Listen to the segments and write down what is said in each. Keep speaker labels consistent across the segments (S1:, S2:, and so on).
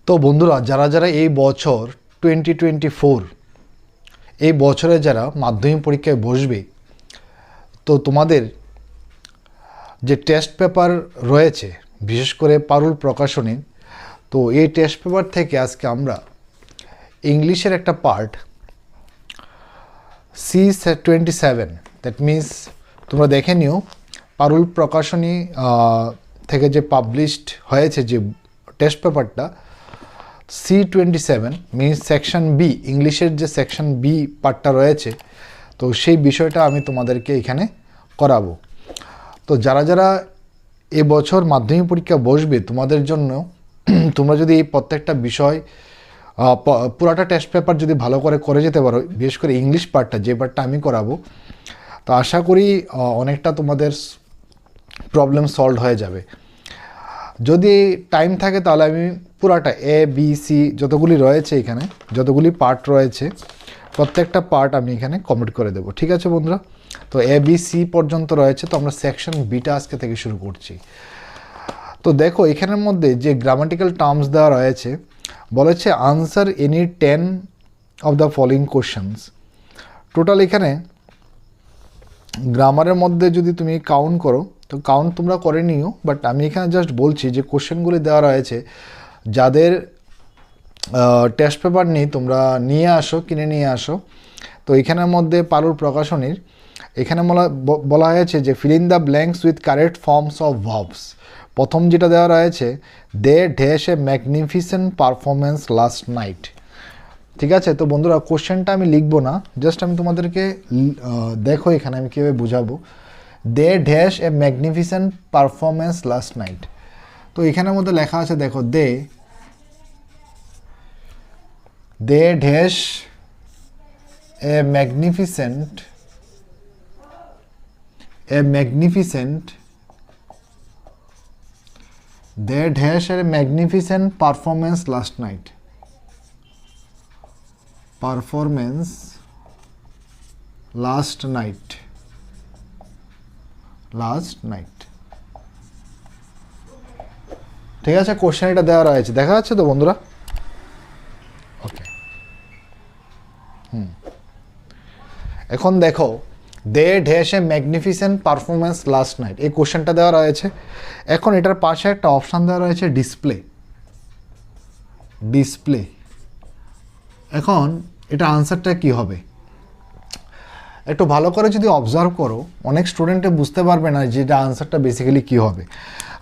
S1: তো বন্ধুরা, যারা যারা এই বছর 2024 এই বছরে যারা মাধ্যমিক পরীক্ষায় বসবে, তো তোমাদের যে টেস্ট পেপার রয়েছে, বিশেষ করে পারুল প্রকাশনী, তো এই টেস্ট পেপার থেকে আজকে আমরা ইংলিশের একটা পার্ট C27, দ্যাট মিন্স তোমরা দেখে নিও পারুল প্রকাশনী থেকে যে পাবলিশড হয়েছে যে টেস্ট পেপারটা C27 মিনস সেকশন বি, ইংলিশের যে সেকশন বি পার্টটা রয়েছে, তো সেই বিষয়টা আমি তোমাদেরকে এখানে করাবো। তো যারা যারা এবছর মাধ্যমিক পরীক্ষা বসবে তোমাদের জন্য তোমরা যদি এই প্রত্যেকটা বিষয় পুরাটা টেস্ট পেপার যদি ভালো করে যেতে পারো, বিশেষ করে ইংলিশ পার্টটা যে পার্টটা আমি করাবো, তো আশা করি অনেকটা তোমাদের প্রবলেম সলভ হয়ে যাবে। যদি টাইম থাকে তাহলে আমি পুরাটা এ বি সি যতগুলি রয়েছে এখানে, যতগুলি পার্ট রয়েছে প্রত্যেকটা পার্ট আমি এখানে কমপ্লিট করে দেবো। ঠিক আছে বন্ধুরা? তো এ বি সি পর্যন্ত রয়েছে, তো আমরা সেকশন বিটা আজকে থেকে শুরু করছি। তো দেখো এখানের মধ্যে যে গ্রামাটিক্যাল টার্মস দেওয়া রয়েছে, বলেছে answer any 10 of the following questions. Total এখানে গ্রামারের মধ্যে যদি তুমি কাউন্ট করো, তো কাউন্ট তোমরা করে নিও, বাট আমি এখানে জাস্ট বলছি যে কোশ্চেনগুলি দেওয়া রয়েছে, যাদের টেস্ট পেপার নেই তোমরা নিয়ে আসো, কিনে নিয়ে আসো। তো এখানের মধ্যে পারুল প্রকাশনীর এখানে বলা হয়েছে যে fill in the blanks with correct forms of verbs. প্রথম যেটা দেওয়া রয়েছে, they dash a magnificent performance last night. ঠিক আছে? তো বন্ধুরা কোশ্চেনটা আমি লিখবো না, জাস্ট আমি তোমাদেরকে দেখো এখানে আমি কীভাবে বুঝাবো। They dash a magnificent performance last night. তো এখানের মধ্যে লেখা আছে, দেখো they dash a magnificent they dash a magnificent performance last night. Last night. ঠিক আছে? কোশ্চেন এটা দেওয়া রয়েছে, দেখা যাচ্ছে তো বন্ধুরা? ওকে। এখন দেখো they dash a magnificent performance last night, এই কোশ্চেনটা দেওয়া রয়েছে। এখন এটার পাশে একটা অপশান দেওয়া রয়েছে ডিসপ্লে। এখন এটা আনসারটা কি হবে একটু ভালো করে যদি অবজার্ভ করো, অনেক স্টুডেন্টে বুঝতে পারবে না যে এটা আনসারটা বেসিক্যালি কী হবে।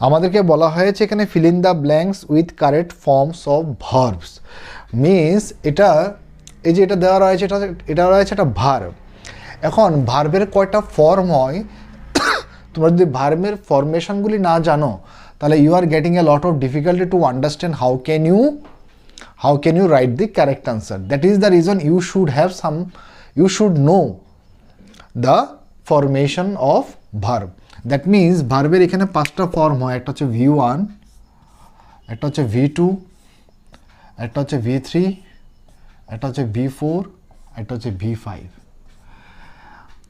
S1: আমাদেরকে বলা হয়েছে এখানে feel in the blanks with correct forms of verbs, means এটা এই যে এটা দেওয়া রয়েছে, এটা রয়েছে একটা ভার্ব। এখন ভার্বের কয়টা ফর্ম হয়, তোমরা যদি ভার্বের ফরমেশনগুলি না জানো, তাহলে you are getting a lot of difficulty to understand how can you write the correct answer. That is the reason you should know the formation of verb. That means ভার্বের এখানে 5টা ফর্ম হয়, একটা হচ্ছে V1, একটা হচ্ছে V2, একটা হচ্ছে V3, একটা হচ্ছে V4, একটা হচ্ছে V5।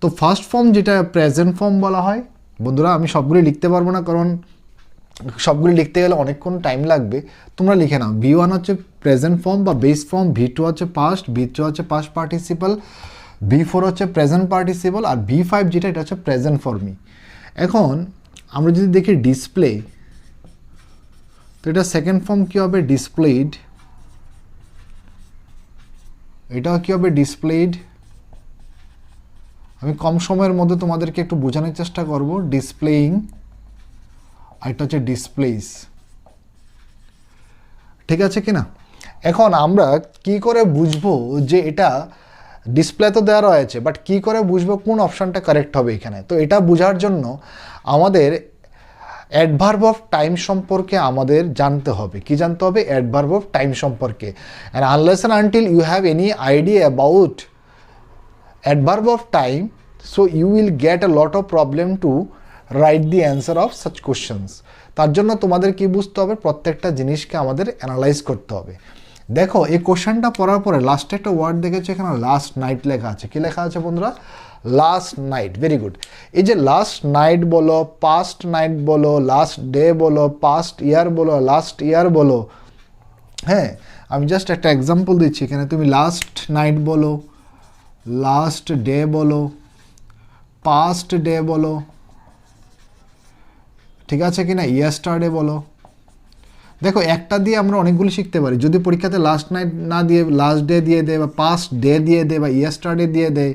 S1: তো ফার্স্ট ফর্ম যেটা প্রেজেন্ট ফর্ম বলা হয়, বন্ধুরা আমি সবগুলি লিখতে পারবো না, কারণ সবগুলি লিখতে গেলে অনেকক্ষণ টাইম লাগবে। তোমরা লিখে নাও, V1 হচ্ছে প্রেজেন্ট ফর্ম বা বেস ফর্ম, V2 হচ্ছে পাস্ট, V3 হচ্ছে পাস্ট পার্টিসিপাল, V4 হচ্ছে প্রেজেন্ট পার্টিসিপাল, আর V5 যেটা এটা হচ্ছে প্রেজেন্ট ফর্মই। এখন আমরা যদি দেখি ডিসপ্লে, তো এটা সেকেন্ড ফর্ম কী হবে? ডিসপ্লেড। এটাও কী হবে? ডিসপ্লেড। আমি কম সময়ের মধ্যে তোমাদেরকে একটু বোঝানোর চেষ্টা করব। ডিসপ্লেইং, আর এটা হচ্ছে ডিসপ্লেস। ঠিক আছে কি না? এখন আমরা কি করে বুঝবো যে এটা ডিসপ্লে তো দেওয়া রয়েছে, বাট কি করে বুঝবো কোন অপশানটা কারেক্ট হবে এখানে? তো এটা বোঝার জন্য আমাদের অ্যাডভার্ব অফ টাইম সম্পর্কে আমাদের জানতে হবে। কি জানতে হবে? অ্যাডভার্ব অফ টাইম সম্পর্কে। And unless and until you have any idea about adverb of time, so you will get a lot of problem to write the answer of such questions. তার জন্য তোমাদের কি বুঝতে হবে? প্রত্যেকটা জিনিসকে আমাদের অ্যানালাইজ করতে হবে। দেখো এই কোশ্চেনটা পড়ার পরে লাস্টে একটা ওয়ার্ড দেখেছো, এখানে লাস্ট নাইট লেখা আছে। কি লেখা আছে বন্ধুরা? Last night. Very good. এই যে লাস্ট নাইট বলো, পাস্ট নাইট বলো, লাস্ট ডে বলো, পাস্ট ইয়ার বলো, লাস্ট ইয়ার বলো, হ্যাঁ, আমি জাস্ট একটা এক্সাম্পল দিচ্ছি, এখানে তুমি লাস্ট নাইট বলো, লাস্ট ডে বলো, পাস্ট ডে বলো, ঠিক আছে কি না, ইয়েস্টারডে বলো। দেখো একটা দিয়ে আমরা অনেকগুলো শিখতে পারি। যদি পরীক্ষাতে লাস্ট নাইট না দিয়ে লাস্ট ডে দিয়ে দেয়, বা পাস্ট ডে দিয়ে দেয়, বা ইয়েস্টারডে দিয়ে দেয়,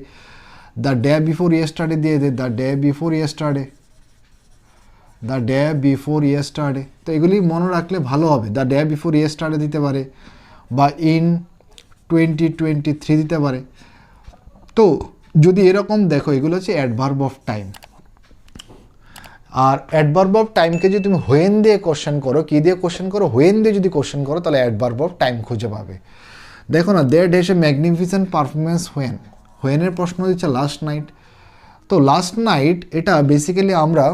S1: দ্য ডে বিফোর ইয়েস্টারডে দিয়ে দেয়, the day before yesterday, the day before yesterday, তো এগুলি মনে রাখলে ভালো হবে। দ্য ডে বিফোর ইয়েস্টারডে দিতে পারে, বা ইন 2023 দিতে পারে। তো যদি এরকম দেখো, এগুলো হচ্ছে অ্যাডভার্ব অফ টাইম। আর অ্যাডভার্ব অফ টাইমকে যদি তুমি হোয়েন দিয়ে কোশ্চেন করো, কী দিয়ে কোশ্চেন করো, হোয়েন দিয়ে যদি কোশ্চেন করো, তাহলে অ্যাডভার্ব অফ টাইম খুঁজে পাবে। দেখো না, there has a magnificent performance when, হোয়েনের প্রশ্ন দিচ্ছে লাস্ট নাইট। তো লাস্ট নাইট এটা বেসিক্যালি আমরা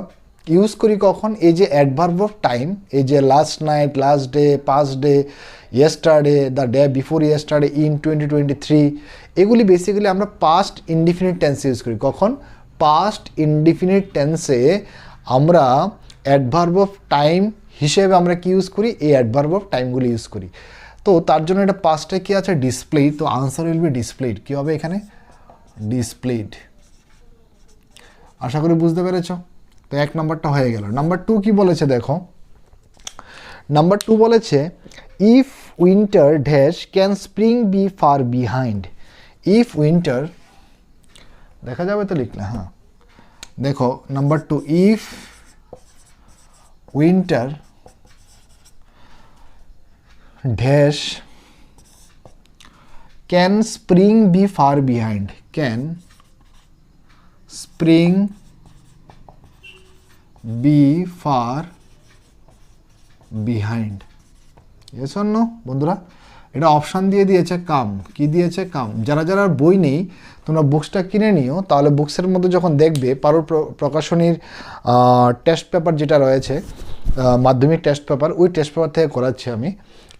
S1: ইউজ করি কখন, এই যে অ্যাডভার্ব অফ টাইম, এই যে last night, last day, past day, yesterday, the day before yesterday, in 2023, এগুলি বেসিক্যালি আমরা পাস্ট ইনডিফিনিট টেন্সে ইউজ করি। কখন? পাস্ট ইনডিফিনিট টেন্সে আমরা অ্যাডভার্ব অফ টাইম হিসেবে আমরা কি ইউজ করি, এই অ্যাডভার্ব অফ টাইমগুলি ইউজ করি। তো তার জন্য এটা পাস্টে কী আছে, ডিসপ্লেড, তো আনসার উইল বি ডিসপ্লেড। কী হবে এখানে? ডিসপ্লেড। আশা করি বুঝতে পেরেছ। তো এক নাম্বারটা হয়ে গেল। নাম্বার 2 কি বলেছে দেখো, নাম্বার 2 বলেছে if winter dash can spring be far behind. If winter, দেখা যাবে তো লিখলে, হ্যাঁ দেখো number 2, if winter dash can spring be far behind, can spring be far behind. Yes or no বন্ধুরা? এটা অপশান দিয়ে দিয়েছে কাম। কি দিয়েছে? কাম। যারা যারা বই নেই তোমরা বুকসটা কিনে নিও, তাহলে বুকসের মধ্যে যখন দেখবে পারুল প্রকাশনীর টেস্ট পেপার যেটা রয়েছে, মাধ্যমিক টেস্ট পেপার, ওই টেস্ট পেপার থেকে করাচ্ছি আমি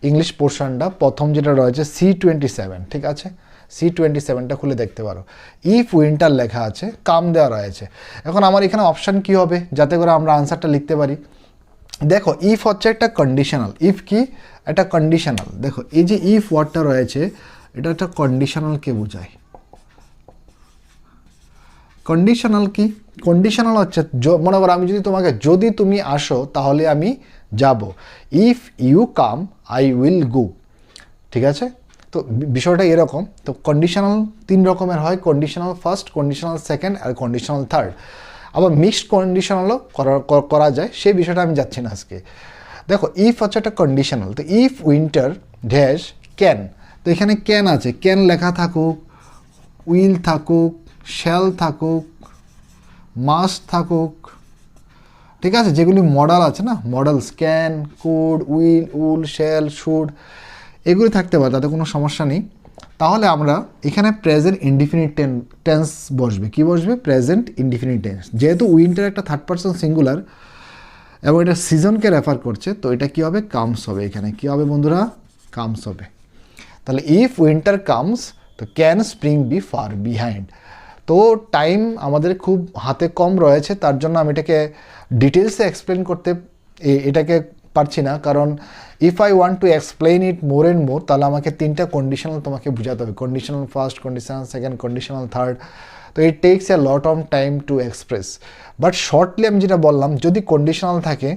S1: ইংলিশ পোর্শনটা। প্রথম যেটা রয়েছে C27, ঠিক আছে, C27টা খুলে দেখতে পারো। ইফ উইন্টার লেখা আছে, কাম দেওয়া রয়েছে। এখন আমার এখানে অপশান কি হবে যাতে করে আমরা আনসারটা লিখতে পারি? দেখো ইফ হচ্ছে একটা কন্ডিশনাল। ইফ কি? একটা কন্ডিশনাল। দেখো এই যে ইফ ওয়ার্ডটা রয়েছে, এটা একটা কন্ডিশনালকে বোঝায়। কন্ডিশনাল কি? কন্ডিশনাল হচ্ছে, মনে করো আমি যদি তোমাকে, যদি তুমি আসো তাহলে আমি যাব। If you come I will go, ঠিক আছে? তো বিষয়টা এরকম। তো কন্ডিশনাল 3 রকমের হয়, কন্ডিশনাল ফার্স্ট, কন্ডিশনাল সেকেন্ড, আর কন্ডিশনাল থার্ড। আবার মিক্সড কন্ডিশনালও করা যায়, সেই বিষয়টা আমি যাচ্ছি না আজকে। দেখো ইফ হচ্ছে একটা কন্ডিশনাল। তো ইফ উইন্টার ড্যাশ ক্যান, তো এখানে ক্যান আছে, ক্যান লেখা থাকুক, উইল থাকুক, শ্যাল থাকুক, মাস্ট থাকুক, ঠিক আছে, যেগুলি মডেল আছে না, models, can, could, will, would, shall, should, এগুলি থাকতে পারে, তাতে কোনো সমস্যা নেই। তাহলে আমরা এখানে প্রেজেন্ট ইনডিফিনিট টেন্স বসবে। কি বসবে? Present indefinite tense. যেহেতু উইন্টার একটা থার্ড পারসন সিঙ্গুলার এবং এটা সিজনকে রেফার করছে, তো এটা কি হবে? কামস হবে। এখানে কি হবে বন্ধুরা? কামস হবে। তাহলে ইফ উইন্টার কামস, তো can spring be far behind. তো টাইম আমাদের খুব হাতে কম রয়েছে, তার জন্য আমি এটাকে ডিটেলসে এক্সপ্লেন করতে এটাকে পারছি না, কারণ if I want to explain it more and more, তাহলে আমাকে 3টা কন্ডিশনাল তোমাকে বোঝাতে হবে, conditional first, conditional second, conditional third. তো it takes a lot of time to express. But shortly আমি যেটা বললাম, যদি কন্ডিশনাল থাকে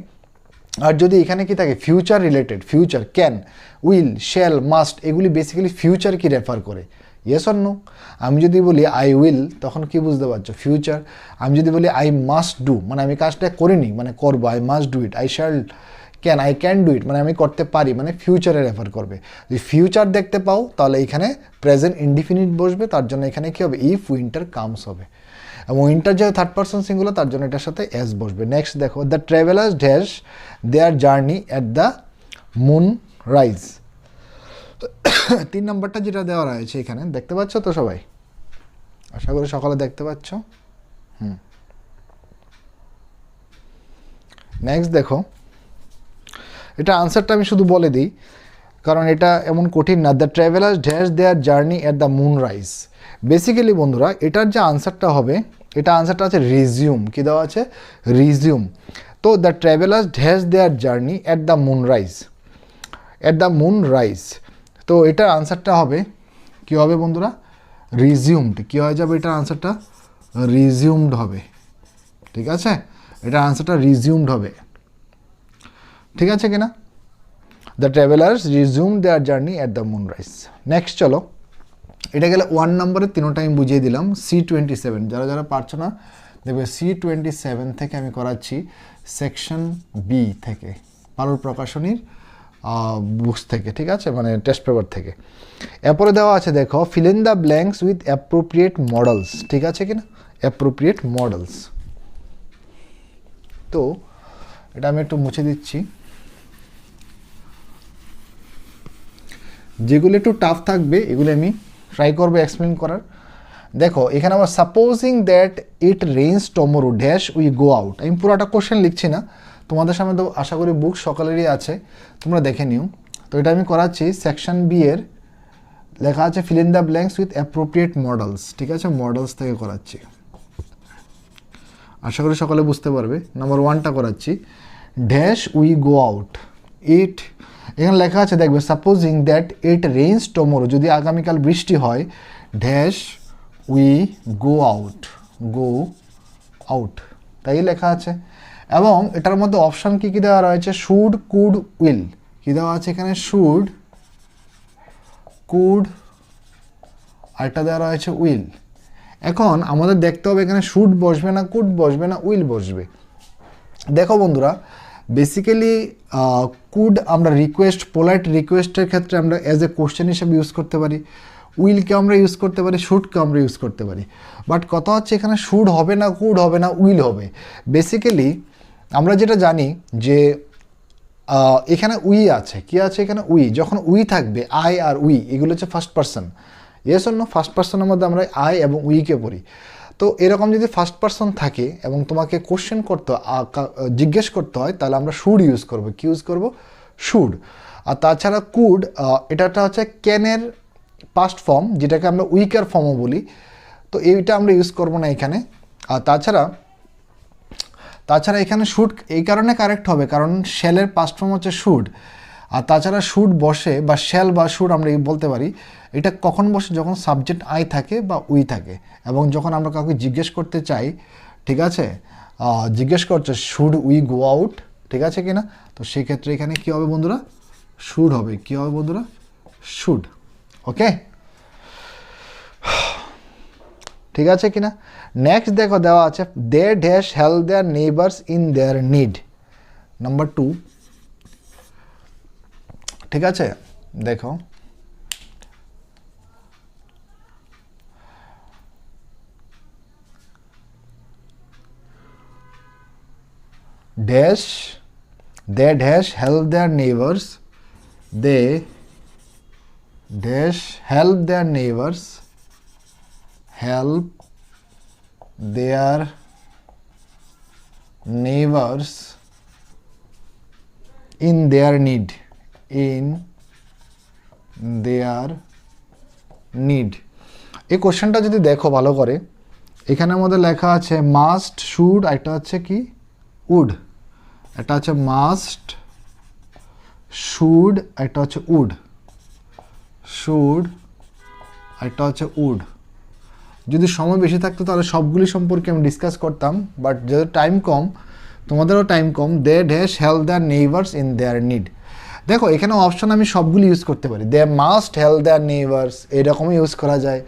S1: আর যদি এখানে কি থাকে, future related, future, can, will, shall, must, এগুলি বেসিক্যালি ফিউচার কি রেফার করে। Yes or no? আমি যদি বলি আই উইল, তখন কি বুঝতে পারছো? ফিউচার। আমি যদি বলি আই মাস্ট ডু, মানে আমি কাজটা করিনি, মানে করবো, I must do it. I shall can, I can do it, মানে আমি করতে পারি, মানে ফিউচারে রেফার করবে। যদি ফিউচার দেখতে পাও তাহলে এখানে প্রেজেন্ট ইনডিফিনিট বসবে, তার জন্য এখানে কি হবে? ইফ উইন্টার কামস হবে। এবং উইন্টার যেহেতু থার্ড পারসন সিঙ্গুলার, তার জন্য এটার সাথে এস বসবে। নেক্সট দেখো, the travellers dash their journey at the moon rise. 3 নম্বরটা যেটা দেওয়া রয়েছে এখানে, দেখতে পাচ্ছ তো সবাই? আশা করি সকালে দেখতে পাচ্ছ। নেক্সট দেখো, এটা আনসারটা আমি শুধু বলে দিই, কারণ এটা এমন কঠিন না। The travellers dash their journey at the moon rise. Basically বন্ধুরা, এটার যে আনসারটা হবে, এটা আনসারটা আছে রিজিউম। কী দেওয়া আছে? রিজিউম। তো the travellers dash their journey at the moon rise, at the moon rise. তো এটার আনসারটা হবে কী হবে বন্ধুরা? রিজিউমড। কী হয়ে যাবে এটার আনসারটা? রিজিউমড হবে। ঠিক আছে, এটার আনসারটা রিজিউমড হবে। ঠিক আছে কিনা? The travellers resume their journey at the moon rise. Next চলো, এটা গেলে 1 নম্বরে তিনোটা আমি বুঝিয়ে দিলাম। C27 যারা যারা পারছো না দেখবে C27 থেকে আমি করাচ্ছি, সেকশন বি থেকে, পারুল প্রকাশনীর বুকস থেকে। ঠিক আছে, মানে টেস্ট পেপার থেকে। এরপরে দেওয়া আছে দেখো, feel in the blanks with appropriate models. ঠিক আছে কিনা? Appropriate models. তো এটা আমি একটু মুছে দিচ্ছি, যেগুলো একটু টাফ থাকবে এগুলো আমি ট্রাই করবো এক্সপ্লেন করার। দেখো এখানে আমার supposing that it rains tomorrow dash we go out. আমি পুরোটা কোশ্চেন লিখছি না, তোমাদের সামনে তো আশা করি বুক সকালেরই আছে, তোমরা দেখে নিও। তো এটা আমি করাচ্ছি সেকশন বি এর, লেখা আছে fill in the blanks with appropriate models. ঠিক আছে, মডেলস থেকে করাচ্ছি, আশা করি সকালে বুঝতে পারবে। নাম্বার 1টা করাচ্ছি, ড্যাশ উই গো আউট। ইট, এখানে লেখা আছে দেখবে, supposing that it rains tomorrow, যদি আগামীকাল বৃষ্টি হয়, dash we go out, go out, তাই লেখা আছে। এবং এটার মধ্যে অপশান কী কী দেওয়া রয়েছে? Should, could, will. কী দেওয়া আছে এখানে? শুড, কুড, আরেকটা দেওয়া রয়েছে উইল। এখন আমাদের দেখতে হবে এখানে শুড বসবে না কুড বসবে না উইল বসবে। দেখো বন্ধুরা, বেসিক্যালি কুড আমরা রিকোয়েস্ট, পোলাইট রিকোয়েস্টের ক্ষেত্রে আমরা অ্যাজ এ কোশ্চেন হিসেবে ইউজ করতে পারি, উইলকে আমরা ইউজ করতে পারি, শুডকে আমরা ইউজ করতে পারি। বাট কথা হচ্ছে এখানে শুড হবে না, কুড হবে না, উইল হবে। বেসিক্যালি আমরা যেটা জানি যে এখানে উই আছে, কি আছে এখানে? উই। যখন উই থাকবে, আই আর উই এগুলো হচ্ছে first person. Yes or no? First পার্সনের মধ্যে আমরা আই এবং উইকে পড়ি। তো এরকম যদি ফার্স্ট পার্সন থাকে এবং তোমাকে কোশ্চেন করতে, জিজ্ঞেস করতে হয়, তাহলে আমরা শুড ইউজ করবো। কি ইউজ করবো? শুড। আর তাছাড়া কুড, এটা হচ্ছে ক্যানের পাস্ট ফর্ম, যেটাকে আমরা উইকার ফর্মও বলি। তো এইটা আমরা ইউজ করবো না এখানে। আর তাছাড়া এখানে শুড এই কারণে কারেক্ট হবে কারণ শ্যালের পাস্ট ফর্ম হচ্ছে শুড। আর তাছাড়া শুড বসে, বা শ্যাল বা শুড আমরা বলতে পারি, এটা কখন বসে? যখন সাবজেক্ট আই থাকে বা উই থাকে, এবং যখন আমরা কাউকে জিজ্ঞেস করতে চাই, ঠিক আছে, জিজ্ঞেস করছে শুড উই গো আউট, ঠিক আছে কিনা? তো সেই ক্ষেত্রে এখানে কী হবে বন্ধুরা? শুড হবে। কী হবে বন্ধুরা? শুড। ওকে, ঠিক আছে কিনা? নেক্সট দেখো দেওয়া আছে, they dash help their neighbours in their need. Number 2, ঠিক আছে, দেখো dash, they dash help their neighbours, they dash help their neighbours, help their neighbors in their need, in their need। এই কোশ্চেনটা যদি দেখো ভালো করে, এখানে আমাদের লেখা আছে মাস্ট, শুড, এটা হচ্ছে কি? উড। এটা হচ্ছে মাস্ট, শুড, এটা হচ্ছে উড, শুড, এটা হচ্ছে উড। যদি সময় বেশি থাকতো তাহলে সবগুলি সম্পর্কে আমি ডিসকাস করতাম, বাট যেহেতু টাইম কম, তোমাদেরও টাইম কম, they dash help their neighbours in their need. দেখো এখানে অপশন আমি সবগুলি ইউজ করতে পারি। They must help their neighbours, এরকমই ইউজ করা যায়,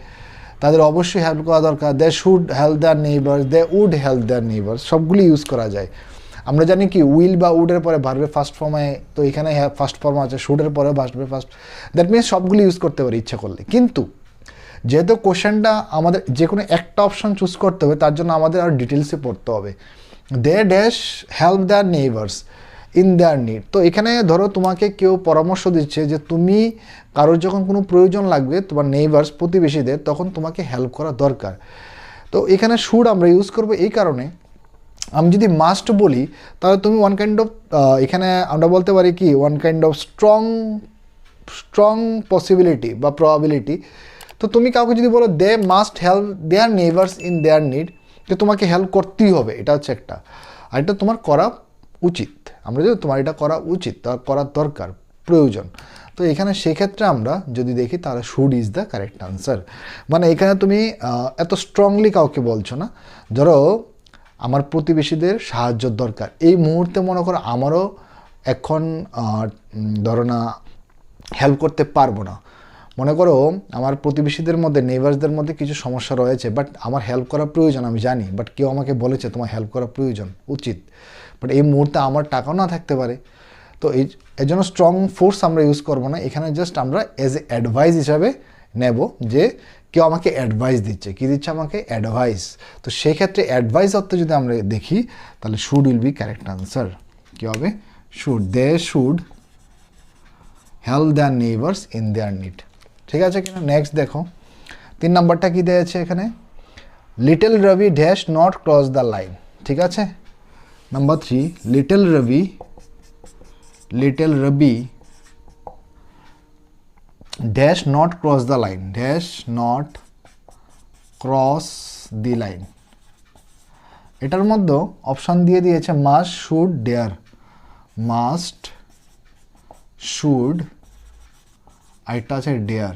S1: তাদের অবশ্যই হেল্প করা দরকার। They should help their neighbours, they would help their neighbours, সবগুলি ইউজ করা যায়। আমরা জানি কি উইল বা উডের পরে ভার্বের ফার্স্ট ফর্মে, তো এখানে ফার্স্ট ফর্ম আছে, শুডের পরে ভার্বের ফার্স্ট, দ্যাট মিনস সবগুলি ইউজ করতে পারি ইচ্ছা করলে। কিন্তু যেহেতু কোশ্চেনটা আমাদের যে কোনো একটা অপশন চুজ করতে হবে, তার জন্য আমাদের আর ডিটেলসে পড়তে হবে। They dash help their neighbours in their need. তো এখানে ধরো তোমাকে কেউ পরামর্শ দিচ্ছে যে তুমি কারোর যখন কোনো প্রয়োজন লাগবে, তোমার নেইবার্স, প্রতিবেশীদের, তখন তোমাকে হেল্প করা দরকার। তো এখানে শুড আমরা ইউজ করবো এই কারণে, আমি যদি মাস্ট বলি তাহলে তুমি ওয়ান কাইন্ড অফ, এখানে আমরা বলতে পারি কি, one kind of strong possibility বা প্রবাবিলিটি। তো তুমি কাউকে যদি বলো they must help their neighbours in their need, তো তোমাকে হেল্প করতেই হবে, এটা হচ্ছে একটা। আর এটা তোমার করা উচিত, আমরা যদি তোমার এটা করা উচিত, তা করার দরকার, প্রয়োজন। তো এখানে সেক্ষেত্রে আমরা যদি দেখি তাহলে should is the correct answer. মানে এখানে তুমি এত স্ট্রংলি কাউকে বলছো না, ধরো আমার প্রতিবেশীদের সাহায্যর দরকার, এই মুহূর্তে মনে করো আমারও এখন ধরো না হেল্প করতে পারবো না, মনে করো আমার প্রতিবেশীদের মধ্যে নেইবার্সদের মধ্যে কিছু সমস্যা রয়েছে, বাট আমার হেল্প করা প্রয়োজন আমি জানি, বাট কেউ আমাকে বলেছে তোমার হেল্প করা প্রয়োজন উচিত, বাট এই মুহূর্তে আমার টাকাও না থাকতে পারে। তো এই জন্য স্ট্রং ফোর্স আমরা ইউজ করবো না, এখানে জাস্ট আমরা এজ এ অ্যাডভাইস হিসাবে নেব যে কেউ আমাকে অ্যাডভাইস দিচ্ছে, কী দিচ্ছে আমাকে অ্যাডভাইস। তো সেক্ষেত্রে অ্যাডভাইস অর্থে যদি আমরা দেখি তাহলে should will be correct answer. কী হবে? Should, they should help their neighbours in their need. ঠিক আছে কিনা? নেক্সট দেখো 3 নম্বরটা কী দিয়েছে এখানে, little Robi dash not cross the line. ঠিক আছে, number 3, little Robi dash not cross the line, dash not cross the line. এটার মধ্যে অপশান দিয়ে দিয়েছে must, should, dare. Must, should, আরেকটা আছে ডেয়ার।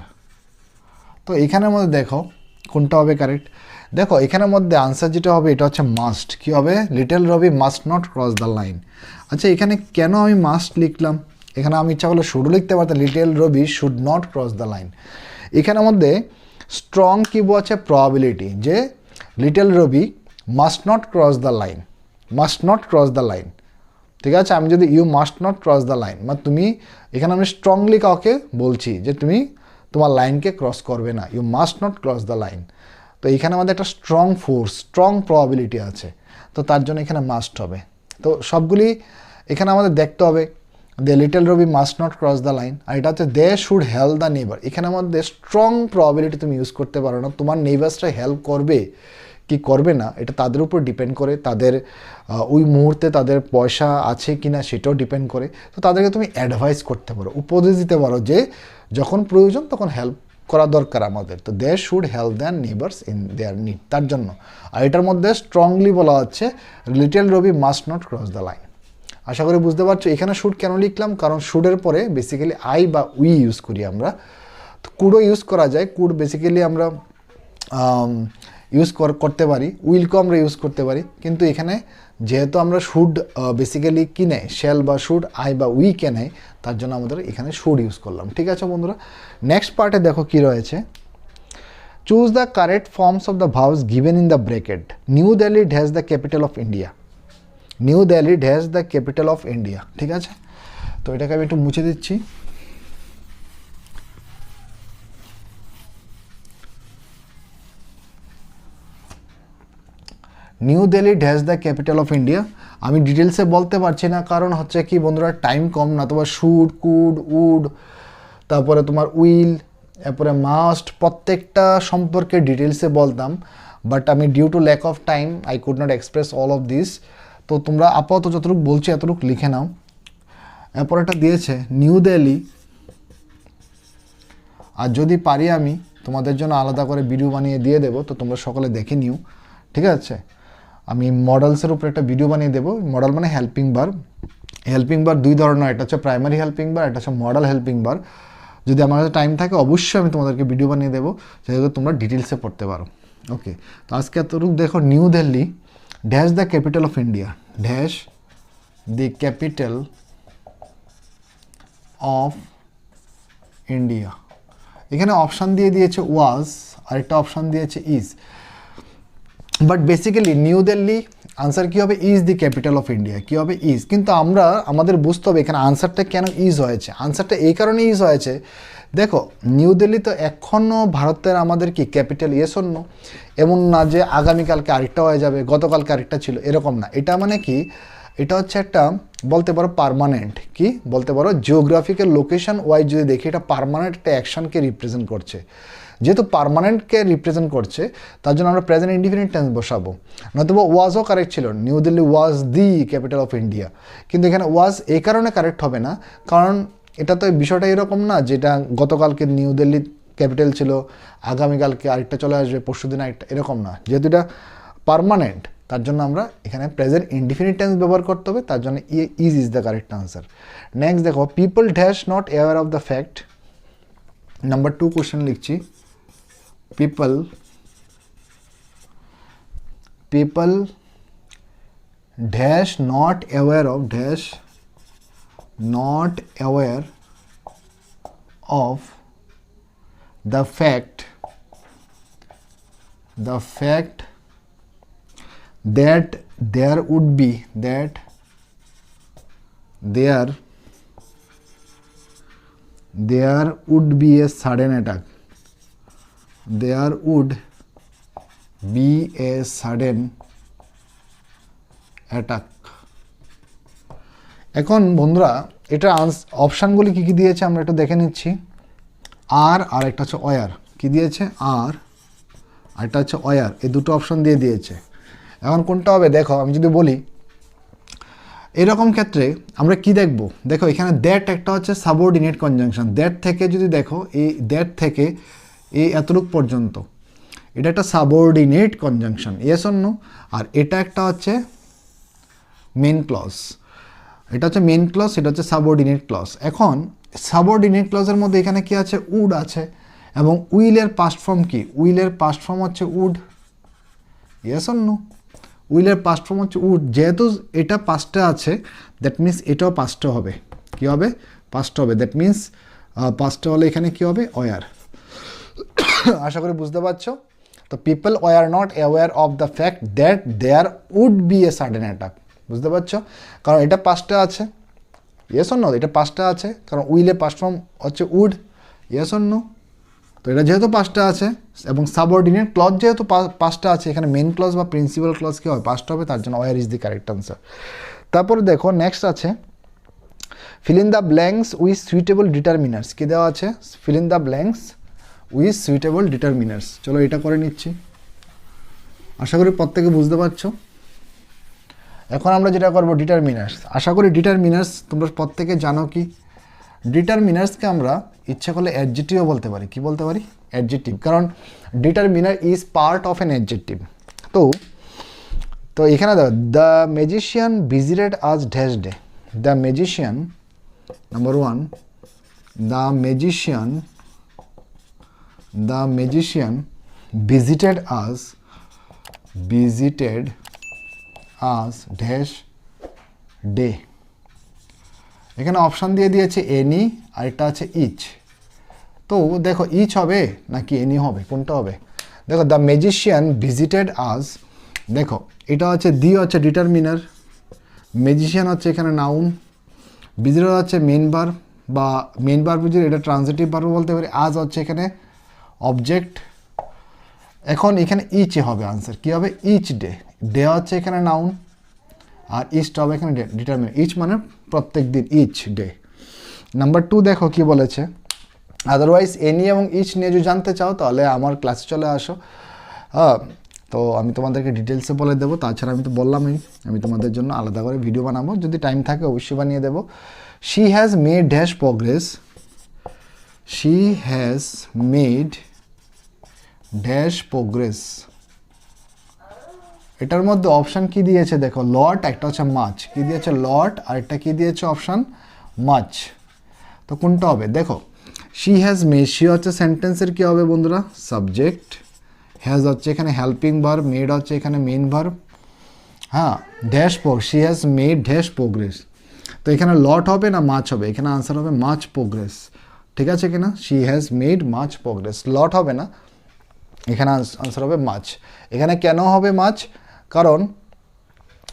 S1: তো এখানের মধ্যে দেখো কোনটা হবে কারেক্ট। দেখো এখানের মধ্যে আনসার যেটা হবে এটা হচ্ছে মাস্ট। কী হবে? Little Robi must not cross the line. আচ্ছা এখানে কেন আমি মাস্ট লিখলাম? এখানে আমি ইচ্ছা করলে শুডও লিখতে পারতাম, little Robi should not cross the line. এখানের মধ্যে স্ট্রং কি আছে? প্রবাবিলিটি, যে little Robi must not cross the line, must not cross the line. ঠিক আছে, আমি যদি you must not cross the line, মানে তুমি এখানে আমি স্ট্রংলি কাউকে বলছি যে তুমি তোমার লাইনকে ক্রস করবে না, you must not cross the line. তো এখানে আমাদের একটা স্ট্রং ফোর্স, স্ট্রং প্রবাবিলিটি আছে, তো তার জন্য এখানে মাস্ট হবে। তো সবগুলি এখানে আমাদের দেখতে হবে, they little Robi must not cross the line, আর এটা হচ্ছে they should help the neighbour. এখানে মধ্যে স্ট্রং প্রবাবিলিটি তুমি ইউজ করতে পারো না, তোমার নেইবার্সরা হেল্প করবে কি করবে না এটা তাদের উপর ডিপেন্ড করে, তাদের ওই মুহূর্তে তাদের পয়সা আছে কি না সেটাও ডিপেন্ড করে। তো তাদেরকে তুমি অ্যাডভাইস করতে পারো, উপদেশ দিতে পারো যে যখন প্রয়োজন তখন হেল্প করা দরকার আমাদের। তো they should help their neighbours in their need, তার জন্য। আর এটার মধ্যে স্ট্রংলি বলা হচ্ছে little Robi must not cross the line. আশা করি বুঝতে পারছো এখানে শুড কেন লিখলাম, কারণ শুডের পরে বেসিক্যালি আই বা উই ইউজ করি আমরা। তো কুডও ইউজ করা যায়, কুড বেসিক্যালি আমরা ইউজ করতে পারি, উইলকেও আমরা ইউজ করতে পারি, কিন্তু এখানে যেহেতু আমরা শুড বেসিক্যালি কি নেয়, শ্যাল বা শুড, আই বা উই কে নেয়, তার জন্য আমাদের এখানে শুড ইউজ করলাম। ঠিক আছে বন্ধুরা, নেক্সট পার্টে দেখো কি রয়েছে, choose the correct forms of the ভাউস given in the bracket. New Delhi has the capital of India, new Delhi has the capital of India. ঠিক আছে, তো এটাকে আমি একটু মুছে দিচ্ছি। New Delhi has the capital of India. আমি ডিটেলসে বলতে পারছি না, কারণ হচ্ছে কি বন্ধুরা টাইম কম, না তোমার শুড, কুড, উড, তারপরে তোমার উইল, এরপরে মাস্ট, প্রত্যেকটা সম্পর্কে ডিটেলসে বলতাম, বাট আমি due to lack of time I could not express all of this. তো তোমরা আপাতত যতটুকু বলছি এতটুকু লিখে নাও। এরপর এটা দিয়েছে নিউ দিল্লি, আর যদি পারি আমি তোমাদের জন্য আলাদা করে ভিডিও বানিয়ে দিয়ে দেবো, তো তোমরা সকলে দেখে নিও। ঠিক আছে, আমি মডেলসের উপরে একটা ভিডিও বানিয়ে দেবো। মডেল মানে হেল্পিং ভার্ব। হেল্পিং ভার্ব দুই ধরনের, একটা হচ্ছে প্রাইমারি হেল্পিং ভার্ব, একটা হচ্ছে মডেল হেল্পিং ভার্ব। যদি আমার কাছে টাইম থাকে অবশ্যই আমি তোমাদেরকে ভিডিও বানিয়ে দেবো, যেহেতু তোমরা ডিটেলসে পড়তে পারো। ওকে, তো আজকে এতটুকু দেখো, new Delhi dash the capital of India, dash the capital of India. এখানে অপশান দিয়ে দিয়েছে ওয়াজ, আরেকটা অপশান দিয়েছে is, but basically new Delhi answer কী হবে, is the capital of India. কী হবে? ইজ। কিন্তু আমাদের বুঝতে হবে এখানে আনসারটা কেন ইজ হয়েছে। আনসারটা এই কারণে ইজ হয়েছে, দেখো নিউ দিল্লি তো এখনও ভারতের আমাদের কি ক্যাপিটাল, ইয়েস অর নো? এমন না যে আগামীকালকে আরেকটা হয়ে যাবে, গতকালকে আরেকটা ছিল, এরকম না। এটা মানে কি, এটা হচ্ছে একটা বলতে পারো পার্মানেন্ট, কি বলতে পারো জিওগ্রাফিক্যাল লোকেশন ওয়াইজ যদি দেখি, এটা পার্মানেন্ট একটা অ্যাকশনকে রিপ্রেজেন্ট করছে। যেহেতু পার্মানেন্টকে রিপ্রেজেন্ট করছে তার জন্য আমরা প্রেজেন্ট ইনডিফিনিট টেন্স বসাবো, নয়তো ওয়াজও কারেক্ট ছিল, new Delhi was the capital of India. কিন্তু এখানে ওয়াজ এই কারণে কারেক্ট হবে না, কারণ এটা তো বিষয়টা এরকম না যেটা গতকালকে নিউ দিল্লি ক্যাপিটাল ছিল, আগামীকালকে আরেকটা চলে আসবে, পরশু দিন আরেকটা, এরকম না। যেহেতু এটা পার্মানেন্ট, তার জন্য আমরা এখানে প্রেজেন্ট ইনডিফিনিট টেন্স ব্যবহার করতে হবে, তার জন্য is the correct answer. Next দেখো, people dash not aware of the fact. Number 2 question লিখছি, people dash not aware of the fact that there would be a sudden attack. There would be a sudden attack. এখন বন্ধুরা এটা অপশানগুলি কী কী দিয়েছে আমরা একটু দেখে নিচ্ছি। আর একটা হচ্ছে ওয়ার, কী দিয়েছে আর একটা হচ্ছে ওয়ার, এই দুটো অপশন দিয়ে দিয়েছে। এখন কোনটা হবে দেখো, আমি যদি বলি এরকম ক্ষেত্রে আমরা কি দেখব, দেখো এখানে দ্যাট একটা হচ্ছে সাবঅর্ডিনেট কনজাংশন। দ্যাট থেকে যদি দেখো, এই দ্যাট থেকে এই এতটুক পর্যন্ত এটা একটা subordinate conjunction, yes or no. আর এটা একটা হচ্ছে মেন ক্লজ, এটা হচ্ছে মেন ক্লজ, এটা হচ্ছে সাবঅর্ডিনেট ক্লজ। এখন সাবঅর্ডিনেট ক্লজের মধ্যে এখানে কি আছে, উড আছে, এবং উইলের পাস্ট ফর্ম কি, উইলের পাস্ট ফর্ম হচ্ছে উড, ইয়েস অর নো। উইলের পাস্ট ফর্ম হচ্ছে উড, যেহেতু এটা পাস্টে আছে দ্যাট মিন্স এটাও পাস্টে হবে, কি হবে, পাস্ট হবে, দ্যাট মিন্স পাস্টে হলে এখানে কি হবে, ওয়ার। আশা করি বুঝতে পারছো। তো people were not aware of the fact that there would be a sudden attack, বুঝতে পারছো, কারণ এটা পাস্টে আছে, ইয়েস অর নো, এটা পাস্টে আছে কারণ উইলের পাস্ট ফর্ম হচ্ছে উড, ইয়েস অর নো। তো এটা যেহেতু পাস্টে আছে এবং সাবঅর্ডিনেট ক্লজ যেহেতু পাস্টে আছে, এখানে মেন ক্লজ বা প্রিন্সিপাল ক্লজ কি হবে, পাস্ট হবে, তার জন্য were is the correct answer. তারপরে দেখো নেক্সট আছে fill in the blanks with suitable determiners, কী দেওয়া আছে, fill in the blanks with suitable determiners. চলো এটা করে নিচ্ছি, আশা করি প্রত্যেকে বুঝতে পারছো। এখন আমরা যেটা করবো ডিটারমিনার্স, আশা করি ডিটারমিনার্স তোমরা প্রত্যেকে জানো কি, ডিটারমিনার্সকে আমরা ইচ্ছা করলে অ্যাডজেক্টিভও বলতে পারি, কি বলতে পারি, অ্যাডজেক্টিভ, কারণ determiner is part of an adjective. তো এখানে দেখো, দ্য ম্যাজিশিয়ান ভিজিটেড আজ dash day, the magician, number 1, the magician visited আজ ড্যাশ ডে। এখানে অপশান দিয়ে দিয়েছে এনি, আর এটা আছে ইচ। তো দেখো ইচ হবে নাকি এনি হবে, কোনটা হবে, দেখো দ্য ম্যাজিশিয়ান ভিজিটেড আজ, দেখো এটা হচ্ছে হচ্ছে ডিটারমিনার, ম্যাজিশিয়ান হচ্ছে এখানে নাউন, ভিজিটেড হচ্ছে মেন ভার্ব বা মেন ভার্ব ভিজিট, এটা ট্রান্সিটিভ ভার্ব বলতে পারি, আজ হচ্ছে এখানে অবজেক্ট। এখন এখানে ইচ হবে আনসার, কি হবে, ইচ ডে, ডে হচ্ছে এখানে নাউন, আর ইচটা হবে এখানে ডিটারমিনার, ইচ মানে প্রত্যেক দিন, ইচ ডে। নাম্বার 2 দেখো কি বলেছে, আদারওয়াইজ এনি এবং ইচ নিয়ে যদি জানতে চাও তাহলে আমার ক্লাসে চলে আসো, হ্যাঁ, তো আমি তোমাদেরকে ডিটেলসে বলে দেবো। তাছাড়া আমি তো বললামই আমি তোমাদের জন্য আলাদা করে ভিডিও বানাবো, যদি টাইম থাকে অবশ্যই বানিয়ে দেবো। She has made dash progress, she has made dash progress. এটার মধ্যে অপশান কি দিয়েছে দেখো, লট, একটা হচ্ছে মাছ, কি দিয়েছে লট, আর একটা কি দিয়েছে অপশান মাছ। তো কোনটা হবে দেখো, শি হ্যাজ মেড, শি হচ্ছে সেন্টেন্সের কি হবে বন্ধুরা, সাবজেক্ট, হ্যাজ হচ্ছে এখানে হেল্পিং ভার্ব, মেড হচ্ছে এখানে মেইন ভার্ব, হ্যাঁ, dash she has made dash progress. তো এখানে লট হবে না মাছ হবে, এখানে আনসার হবে মাছ প্রোগ্রেস, ঠিক আছে কিনা, she has made much progress, lot হবে না, এখানে আনসার হবে মাছ। এখানে কেন হবে মাছ, কারণ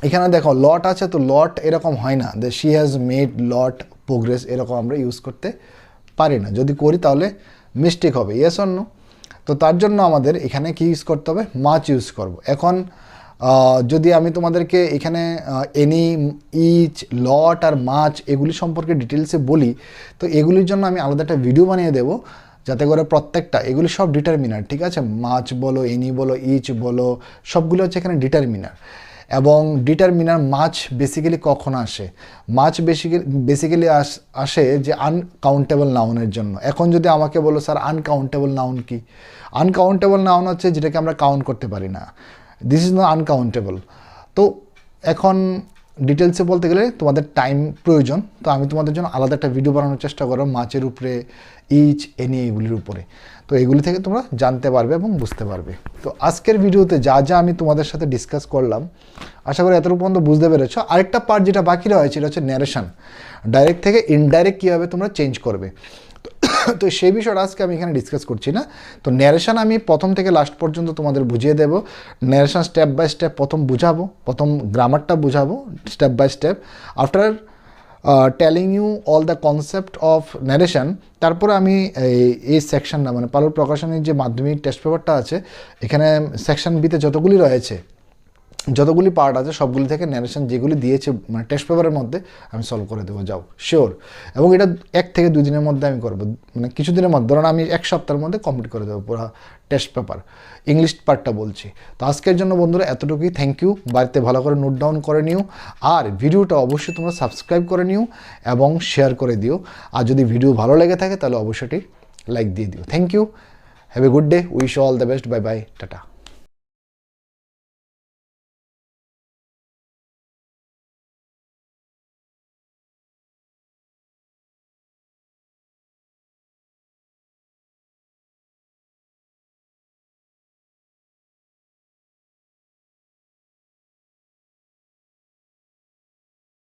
S1: এখানে দেখো লট আছে, তো লট এরকম হয় না যে she has made lot progress, এরকম আমরা ইউজ করতে পারি না, যদি করি তাহলে মিস্টেক হবে, ইয়েস অর নো। তো তার জন্য আমাদের এখানে কি ইউজ করতে হবে, মাছ ইউজ করব। এখন যদি আমি তোমাদেরকে এখানে এনি, ইচ, লট আর মাছ এগুলি সম্পর্কে ডিটেলসে বলি, তো এগুলির জন্য আমি আলাদা একটা ভিডিও বানিয়ে দেবো, যাতে করে প্রত্যেকটা এগুলি সব ডিটারমিনার, ঠিক আছে, মাছ বলো, এনি বলো, ইচ বলো, সবগুলো হচ্ছে এখানে ডিটারমিনার। এবং ডিটারমিনার মাছ বেসিক্যালি কখন আসে, মাছ বেসিক্যালি আসে যে আনকাউন্টেবল নাউনের জন্য। এখন যদি আমাকে বলো স্যার আনকাউন্টেবল নাউন কি, আনকাউন্টেবল নাউন হচ্ছে যেটাকে আমরা কাউন্ট করতে পারি না, দিস ইজ নট আনকাউন্টেবল। তো এখন ডিটেলসে বলতে গেলে তোমাদের টাইম প্রয়োজন, তো আমি তোমাদের জন্য আলাদা একটা ভিডিও বানানোর চেষ্টা করব মাছের উপরে, ইচ এনি এগুলির উপরে। তো এগুলি থেকে তোমরা জানতে পারবে এবং বুঝতে পারবে। তো আজকের ভিডিওতে যা যা আমি তোমাদের সাথে ডিসকাস করলাম, আশা করি এতটুকু পর্যন্ত বুঝতে পেরেছো। আরেকটা পার্ট যেটা বাকি রয়েছে এটা হচ্ছে ন্যারেশন, ডাইরেক্ট থেকে ইনডাইরেক্ট কীভাবে তোমরা চেঞ্জ করবে। তো সেই বিষয়টা আজকে আমি এখানে ডিসকাস করছি না। তো ন্যারেশন আমি প্রথম থেকে লাস্ট পর্যন্ত তোমাদের বুঝিয়ে দেবো। ন্যারেশন স্টেপ বাই স্টেপ প্রথম বুঝাবো, প্রথম গ্রামারটা বুঝাবো step by step. After telling you all the concept of narration, তারপরে আমি এই সেকশনটা মানে পারুল প্রকাশনের যে মাধ্যমিক টেস্ট পেপারটা আছে, এখানে সেকশন বিতে যতগুলি রয়েছে, যতগুলি পার্ট আছে সবগুলি থেকে ন্যারেশন যেগুলি দিয়েছে মানে টেস্ট পেপারের মধ্যে আমি সলভ করে দেবো, যাও শিওর। এবং এটা 1 থেকে 2 দিনের মধ্যে আমি করবো, মানে কিছুদিনের মধ্যে, ধরুন আমি 1 সপ্তাহের মধ্যে কমপ্লিট করে দেবো পুরো টেস্ট পেপার, ইংলিশ পার্টটা বলছি। তো আজকের জন্য বন্ধুরা এতটুকুই, থ্যাংক ইউ। বাড়িতে ভালো করে নোট ডাউন করে নিও, আর ভিডিওটা অবশ্যই তোমরা সাবস্ক্রাইব করে নিও এবং শেয়ার করে দিও। আর যদি ভিডিও ভালো লেগে থাকে তাহলে অবশ্যই লাইক দিয়ে দিও। Thank you, have a good day, wish all the best, bye bye, tata.